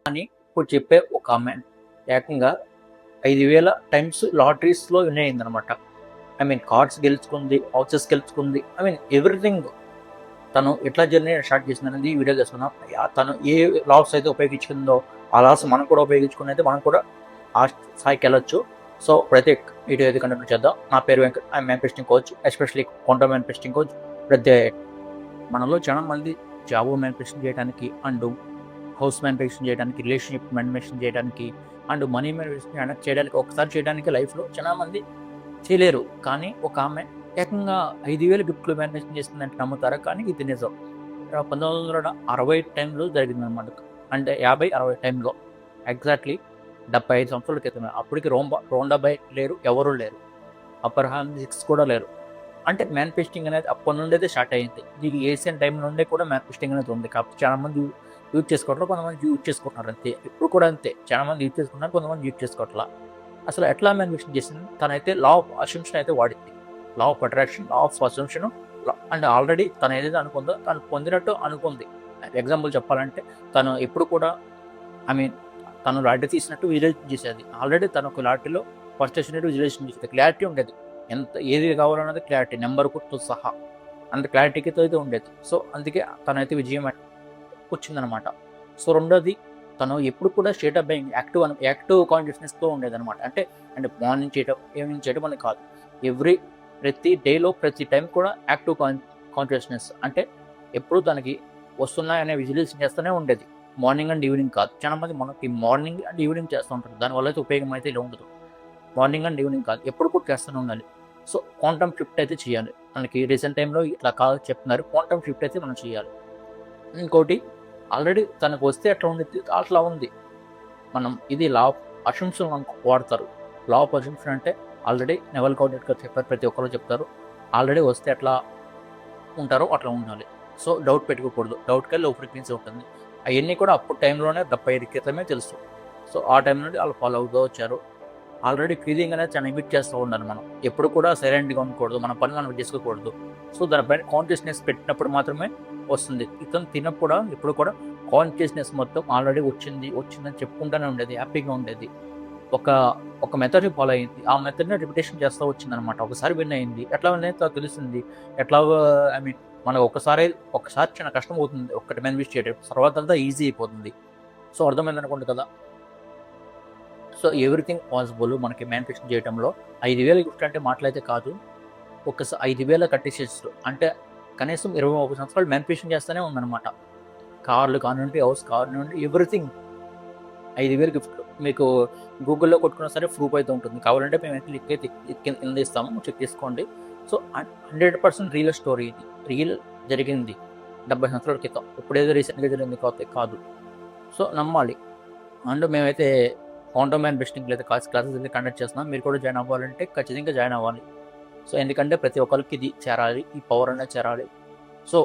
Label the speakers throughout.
Speaker 1: అని ఇప్పుడు చెప్పే ఒక ఆమె ఏకంగా 5,000 టైమ్స్ లాటరీస్లో విన్ అయిందనమాట. కార్డ్స్ గెలుచుకుంది, హౌసెస్ గెలుచుకుంది, ఎవ్రీథింగ్. తను ఎట్లా జర్నీ స్టార్ట్ చేసింది అనేది ఈ వీడియో చేస్తున్నాం. తను ఏ లాస్ అయితే ఉపయోగించుకుందో ఆ లాస్ మనం కూడా ఉపయోగించుకుని అయితే మనం కూడా ఆ స్థాయికి వెళ్ళొచ్చు. సో ప్రతి వీడియో అయితే కంటిన్యూ చేద్దాం. నా పేరు Venkat, I మ్యానిఫెస్టింగ్ coach, especially quantum మ్యానిఫెస్టింగ్ coach. ప్రతి మనలో చాలా మంది జాబ్ మ్యానిఫెస్టింగ్ చేయడానికి అండ్ హౌస్ మ్యానిఫెస్టింగ్ చేయడానికి, రిలేషన్షిప్ మ్యానిఫెస్టింగ్ చేయడానికి అండ్ మనీ మ్యానిఫెస్టింగ్ చేయడానికి ఒకసారి చేయడానికి లైఫ్లో చాలా మంది చేయలేరు. కానీ ఒక ఆమె ఏకంగా 5,000 గిఫ్ట్లు మ్యానిఫెస్టింగ్ చేస్తుందంటే నమ్ముతారా? కానీ ఇది నిజం. 1960 టైంలో జరిగిందనమాట. అంటే 50-60 టైంలో, ఎగ్జాక్ట్లీ 75 సంవత్సరాల క్రితమే. అప్పటికి రోండాబాయ్ లేరు, ఎవరూ లేరు, అబ్రహాం హిక్స్ కూడా లేరు. అంటే మ్యానిఫెస్టింగ్ అనేది అప్పటి నుండి అయితే స్టార్ట్ అయ్యింది. ఇది ఏషియన్ టైం నుండే కూడా మ్యానిఫెస్టింగ్ అనేది ఉంది. కాబట్టి చాలా మంది యూజ్ చేసుకోవట్లేదు, కొంతమంది యూజ్ చేసుకుంటున్నారు అంతే. ఇప్పుడు కూడా అంతే, చాలా మంది యూజ్ చేసుకుంటున్నారు, కొంతమంది యూజ్ చేసుకోవట్లా. అసలు ఎట్లా మ్యానిఫెస్టింగ్ చేసింది? తనైతే లా ఆఫ్ అసంప్షన్ అయితే వాడింది. Law of attraction, law of assumption. And already తను ఏదైతే అనుకుందో తను పొందినట్టు అనుకుంది. ఎగ్జాంపుల్ చెప్పాలంటే తను ఎప్పుడు కూడా తను లాటరీ తీసినట్టు విజువలైజేషన్ చేసేది. ఆల్రెడీ తను ఒక లాటరీలో ఫస్ట్ వచ్చినట్టు విజువలైజేషన్ చేసేది. క్లారిటీ ఉండేది, ఎంత ఏది కావాలన్నది క్లారిటీ, నెంబర్ గుర్తు సహా అంత క్లారిటీతో అయితే ఉండేది. సో అందుకే తనైతే విజయం వచ్చిందనమాట. సో రెండోది, తను ఎప్పుడు కూడా స్టేట్ ఆఫ్ బీయింగ్ యాక్టివ్ కాన్షియస్నెస్తో ఉండేదన్నమాట. అంటే మార్నింగ్ చేయటం, ఈవినింగ్ చేయటం అని కాదు, ప్రతి డేలో ప్రతి టైం కూడా యాక్టివ్ కాన్షియస్నెస్. అంటే ఎప్పుడు తనకి వస్తున్నాయనే విజువలైజేషన్ చేస్తూనే ఉండేది. మార్నింగ్ అండ్ ఈవినింగ్ కాదు. చాలా మంది మనకి మార్నింగ్ అండ్ ఈవినింగ్ చేస్తూ ఉంటారు, దానివల్ల అయితే ఉపయోగం అయితే ఇలా ఉండదు. మార్నింగ్ అండ్ ఈవినింగ్ కాదు, ఎప్పుడు కూడా చేస్తూనే ఉండాలి. సో క్వాంటమ్ షిఫ్ట్ అయితే చేయాలి. మనకి రీసెంట్ టైంలో ఇట్లా కాదు చెప్తున్నారు, క్వాంటమ్ షిఫ్ట్ అయితే మనం చేయాలి. ఇంకోటి, ఆల్రెడీ తనకు వస్తే అట్లా ఉంది, అట్లా ఉంది. ఇది లా ఆఫ్ అసంప్షన్ వాడతారు. లా ఆఫ్ అసంప్షన్ అంటే ఆల్రెడీ నెవల్ కౌంటెడ్ గారు చెప్పారు, ప్రతి ఒక్కరు చెప్తారు, ఆల్రెడీ వస్తే ఎట్లా ఉంటారో అట్లా ఉండాలి. సో డౌట్ పెట్టుకోకూడదు, డౌట్కి లో ఫ్రీక్వెన్సీ ఉంటుంది. అవన్నీ కూడా అప్పుడు టైంలోనే 75 క్రితమే తెలుసు. సో ఆ టైం నుండి వాళ్ళు ఫాలో అవుతూ వచ్చారు. ఆల్రెడీ ఫీలింగ్ అనేది చాలా ఇమిట్ చేస్తూ ఉండాలి. మనం ఎప్పుడు కూడా సైలెంట్గా ఉండకూడదు, మన పని మనం చేసుకోకూడదు. సో దానిపైన కాన్షియస్నెస్ పెట్టినప్పుడు మాత్రమే వస్తుంది. ఇతను తినప్పుడు ఎప్పుడు కూడా కాన్షియస్నెస్ మొత్తం ఆల్రెడీ వచ్చిందని చెప్పుకుంటూనే ఉండేది, హ్యాపీగా ఉండేది. ఒక మెథడ్ని ఫాలో అయింది, ఆ మెథడ్ని రిపిటేషన్ చేస్తూ వచ్చిందనమాట. ఒకసారి విన్ అయింది, ఎట్లా విన్ అయితే తెలిసింది. ఎట్లా మనకు ఒకసారి చాలా కష్టం అవుతుంది ఒక్కటి మ్యానిఫెస్ట్ చేయడం, తర్వాత అంతా ఈజీ అయిపోతుంది. సో అర్థమైంది అనుకోండి కదా. సో ఎవ్రీథింగ్ పాసిబుల్ మనకి మ్యానిఫెస్ట్ చేయడంలో. 5,000 గిఫ్ట్ అంటే మాటలైతే కాదు, 5,000 కట్టేసేస్తారు అంటే కనీసం 21 సంవత్సరాలు మ్యానిఫెస్టింగ్ చేస్తూనే ఉందన్నమాట. కార్లు కానివ్వండి, హౌస్ కానివ్వండి, ఎవ్రీథింగ్. 5,000 గిఫ్ట్లు మీకు గూగుల్లో కొట్టుకున్నా సరే ప్రూఫ్ అయితే ఉంటుంది. కావాలంటే మేము అయితే లింక్ అయితే కింద ఇస్తాము, చెక్ చేసుకోండి. సో 100% రియల్ స్టోరీ, ఇది రియల్ జరిగింది 70 సంవత్సరాల క్రితం. ఇప్పుడేదో రీసెంట్గా జరిగింది కాదు. సో నమ్మాలి. అండ్ మేమైతే క్వాంటమ్ మ్యానిఫెస్టింగ్ లేదా క్లాసెస్ అయితే కండక్ట్ చేస్తున్నాం. మీరు కూడా జాయిన్ అవ్వాలంటే ఖచ్చితంగా జాయిన్ అవ్వాలి. సో ఎందుకంటే ప్రతి ఒక్కరికి ఇది చేరాలి, ఈ పవర్ అనేది చేరాలి. సో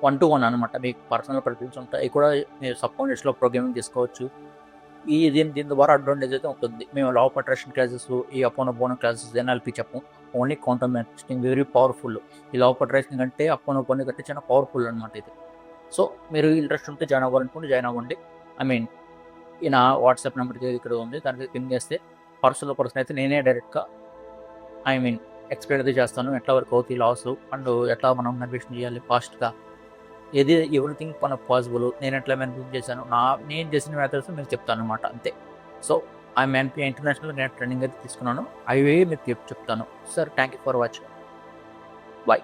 Speaker 1: 1-to-1 అనమాట. మీకు పర్సనల్ ప్రిఫరెన్స్ ఉంటాయి, కూడా మీరు సబ్కాన్షియస్లో ప్రోగ్రామింగ్ చేసుకోవచ్చు. దీని ద్వారా అడ్వాంటేజ్ అయితే ఉంటుంది. మేము లా ఆఫ్ అట్రాక్షన్ క్లాసెస్, ఈ అపోనోపోనో క్లాసెస్, ఎన్ఎల్పి చెప్పము, ఓన్లీ క్వాంటమ్ మ్యానిఫెస్టింగ్ వెరీ పవర్ఫుల్. ఈ లా ఆఫ్ అట్రాక్షన్ కంటే అపోనోపోనో కంటే చాలా పవర్ఫుల్ అనమాట ఇది. సో మీరు ఇంట్రెస్ట్ ఉంటే జాయిన్ అవ్వాలనుకుంటే జాయిన్ అవ్వండి. ఈ నా వాట్సాప్ నెంబర్కి ఇక్కడ ఉంది, దానికి పింగ్ చేస్తే పర్సన్ అయితే నేనే డైరెక్ట్గా ఎక్స్ప్లెయిన్ అయితే చేస్తాను, ఎట్లా వరకు అవుతాయి లాస్ అండ్ ఎట్లా మనం మ్యానిఫెస్ట్ చేయాలి ఫాస్ట్గా, ఎవ్రీథింగ్ మనకు పాసిబుల్. నేను ఎట్లా మ్యానిఫెస్ట్ చేశాను, నేను చేసిన మెథడ్స్ మీకు చెప్తాను అనమాట, అంతే. సో ఇంటర్నేషనల్ నేను ట్రైనింగ్ అయితే తీసుకున్నాను, అవి మీకు చెప్తాను. Sir thank you for watching, bye.